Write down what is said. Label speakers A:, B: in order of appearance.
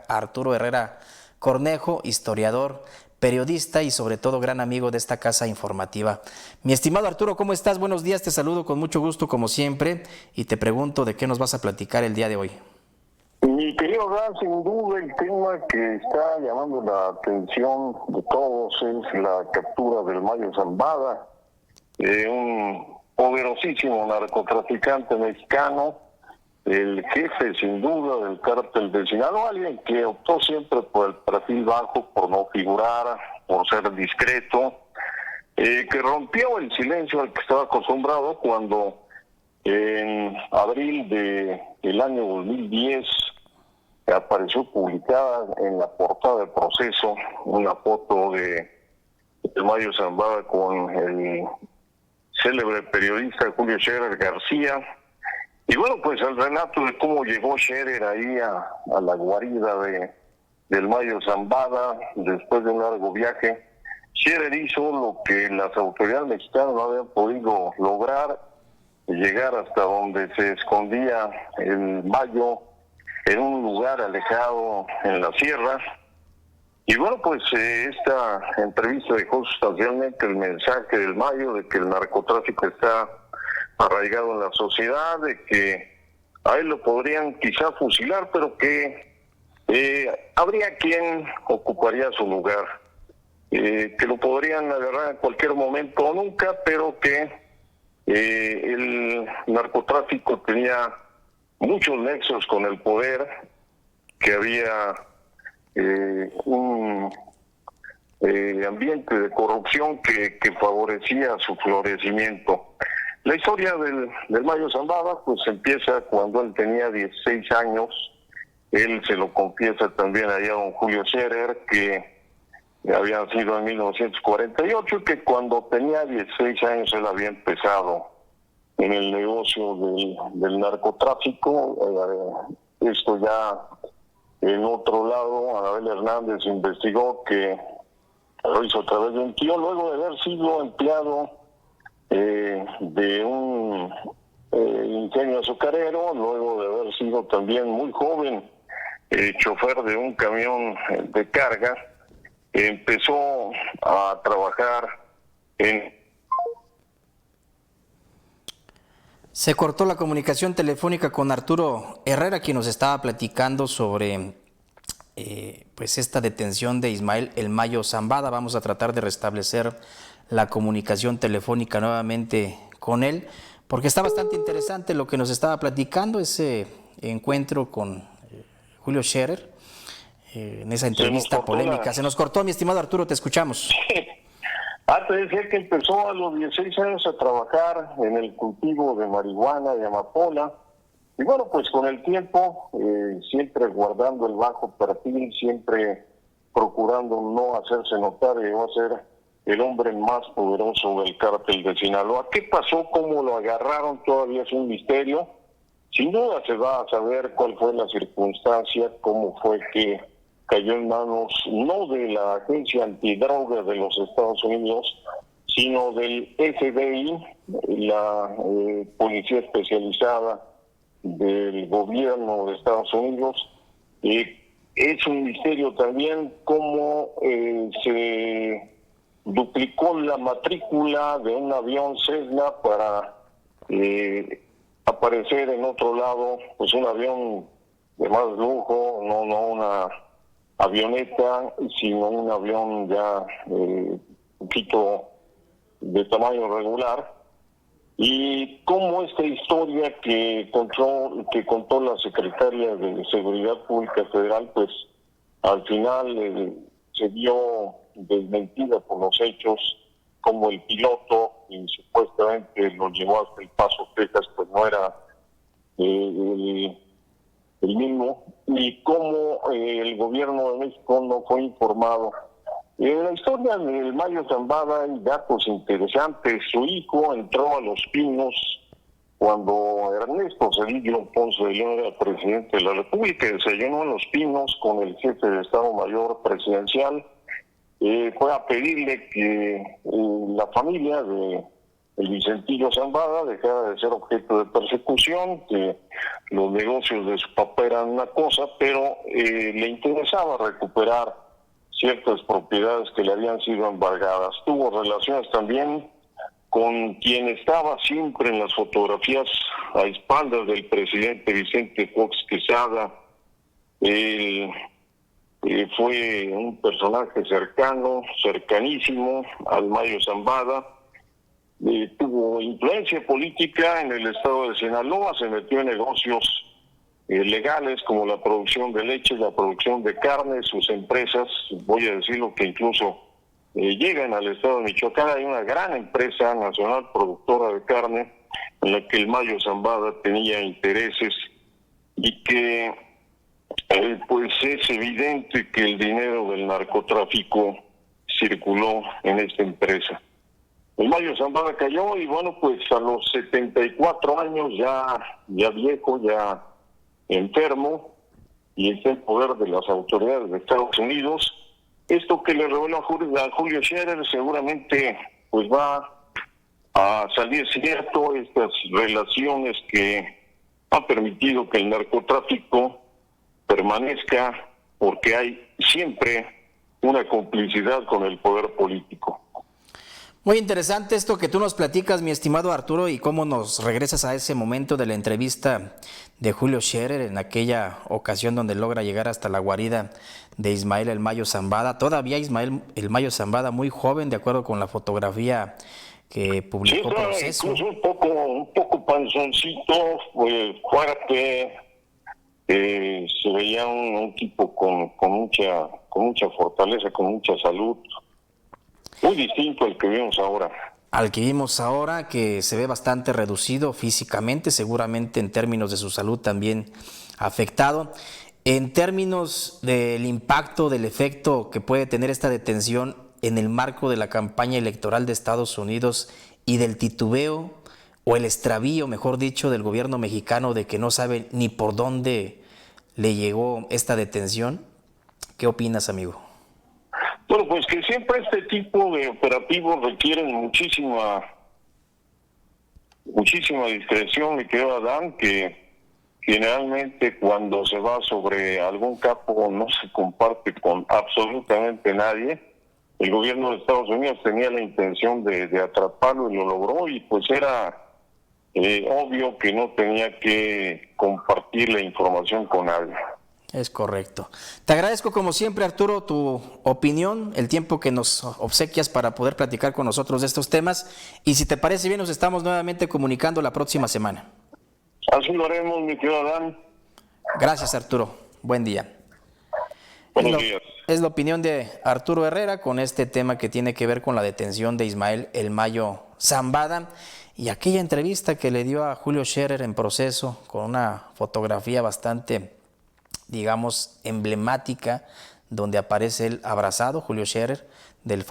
A: Arturo Herrera Cornejo, historiador, periodista y sobre todo gran amigo de esta casa informativa. Mi estimado Arturo, ¿cómo estás? Buenos días, te saludo con mucho gusto como siempre y te pregunto de qué nos vas a platicar el día de hoy.
B: Mi querido Dan, sin duda el tema que está llamando la atención de todos es la captura del Mayo Zambada, un poderosísimo narcotraficante mexicano, el jefe sin duda del cártel de Sinaloa, alguien que optó siempre por el perfil bajo, por no figurar, por ser discreto, que rompió el silencio al que estaba acostumbrado cuando en abril del año 2010 apareció publicada en la portada del Proceso una foto de Mayo Zambada con el célebre periodista Julio Scherer García. Y bueno, pues el relato de cómo llegó Scherer ahí a la guarida del Mayo Zambada después de un largo viaje. Scherer hizo lo que las autoridades mexicanas no habían podido lograr, llegar hasta donde se escondía el Mayo, en un lugar alejado en la sierra. Y bueno, pues esta entrevista dejó sustancialmente el mensaje del Mayo de que el narcotráfico está arraigado en la sociedad, de que a él lo podrían quizá fusilar, pero que habría quien ocuparía su lugar, que lo podrían agarrar en cualquier momento o nunca, pero que el narcotráfico tenía muchos nexos con el poder, que había un ambiente de corrupción que favorecía su florecimiento. La historia del Mayo Zambada pues empieza cuando él tenía 16 años. Él se lo confiesa también allá a don Julio Scherer, que había nacido en 1948, que cuando tenía 16 años él había empezado en el negocio del narcotráfico. Esto ya en otro lado, Anabel Hernández investigó que lo hizo a través de un tío, luego de haber sido empleado de un ingenio azucarero, luego de haber sido también muy joven chofer de un camión de carga. Empezó a trabajar en...
A: Se cortó la comunicación telefónica con Arturo Herrera, quien nos estaba platicando sobre pues esta detención de Ismael El Mayo Zambada. Vamos a tratar de restablecer la comunicación telefónica nuevamente con él, porque está bastante interesante lo que nos estaba platicando, ese encuentro con Julio Scherer, en esa entrevista polémica. Se nos cortó, mi estimado Arturo, te escuchamos.
B: Te decía que empezó a los 16 años a trabajar en el cultivo de marihuana, de amapola, y bueno, pues con el tiempo, siempre guardando el bajo perfil, siempre procurando no hacerse notar, llegó a ser el hombre más poderoso del cártel de Sinaloa. ¿Qué pasó? ¿Cómo lo agarraron? Todavía es un misterio. Sin duda se va a saber cuál fue la circunstancia, cómo fue que cayó en manos no de la Agencia Antidroga de los Estados Unidos, sino del FBI, la policía especializada del gobierno de Estados Unidos. Es un misterio también cómo se duplicó la matrícula de un avión Cessna para aparecer en otro lado, pues un avión de más lujo, no una avioneta, sino un avión ya un poquito de tamaño regular. Y cómo esta historia que contó la secretaria de Seguridad Pública Federal, pues al final se vio desmentida por los hechos, como el piloto y supuestamente lo llevó hasta El Paso, Texas, pues no era el mismo, y cómo el gobierno de México no fue informado. En la historia del Mayo Zambada hay datos interesantes. Su hijo entró a Los Pinos cuando Ernesto Zedillo Ponce de León era presidente de la República. Desayunó en Los Pinos con el jefe de Estado Mayor presidencial. Fue a pedirle que la familia de el Vicentillo Zambada dejara de ser objeto de persecución, que los negocios de su papá eran una cosa, pero le interesaba recuperar ciertas propiedades que le habían sido embargadas. Tuvo relaciones también con quien estaba siempre en las fotografías a espaldas del presidente Vicente Fox Quesada. Él fue un personaje cercanísimo al Mayo Zambada. Tuvo influencia política en el estado de Sinaloa, se metió en negocios legales como la producción de leche, la producción de carne. Sus empresas, voy a decirlo, que incluso llegan al estado de Michoacán. Hay una gran empresa nacional productora de carne en la que el Mayo Zambada tenía intereses y que pues es evidente que el dinero del narcotráfico circuló en esta empresa. El Mayo Zambada cayó y bueno, pues a los 74 años, ya viejo, ya enfermo, y está en poder de las autoridades de Estados Unidos. Esto que le reveló a Julio Scherer seguramente pues va a salir cierto. Estas relaciones que han permitido que el narcotráfico permanezca, porque hay siempre una complicidad con el poder político.
A: Muy interesante esto que tú nos platicas, mi estimado Arturo, y cómo nos regresas a ese momento de la entrevista de Julio Scherer en aquella ocasión donde logra llegar hasta la guarida de Ismael el Mayo Zambada. Todavía Ismael el Mayo Zambada muy joven, de acuerdo con la fotografía que publicó
B: Sí,
A: Proceso.
B: incluso un poco panzoncito, fuerte. Se veía un tipo con mucha fortaleza, con mucha salud. Muy distinto al que vemos ahora.
A: Al que vimos ahora, que se ve bastante reducido físicamente, seguramente en términos de su salud también afectado. En términos del impacto, del efecto que puede tener esta detención en el marco de la campaña electoral de Estados Unidos y del titubeo o el extravío, mejor dicho, del gobierno mexicano de que no sabe ni por dónde le llegó esta detención, ¿qué opinas, amigo?
B: Bueno, pues que siempre este tipo de operativos requieren muchísima discreción, mi querido Adán, que generalmente cuando se va sobre algún campo no se comparte con absolutamente nadie. El gobierno de Estados Unidos tenía la intención de atraparlo y lo logró, y pues era obvio que no tenía que compartir la información con nadie.
A: Es correcto. Te agradezco como siempre, Arturo, tu opinión, el tiempo que nos obsequias para poder platicar con nosotros de estos temas, y si te parece bien nos estamos nuevamente comunicando la próxima semana.
B: Así lo haremos, mi querido Adán.
A: Gracias, Arturo. Buen día.
B: Buenos días.
A: Es la opinión de Arturo Herrera con este tema que tiene que ver con la detención de Ismael el Mayo Zambada y aquella entrevista que le dio a Julio Scherer en Proceso con una fotografía bastante, digamos, emblemática, donde aparece él abrazado, Julio Scherer, del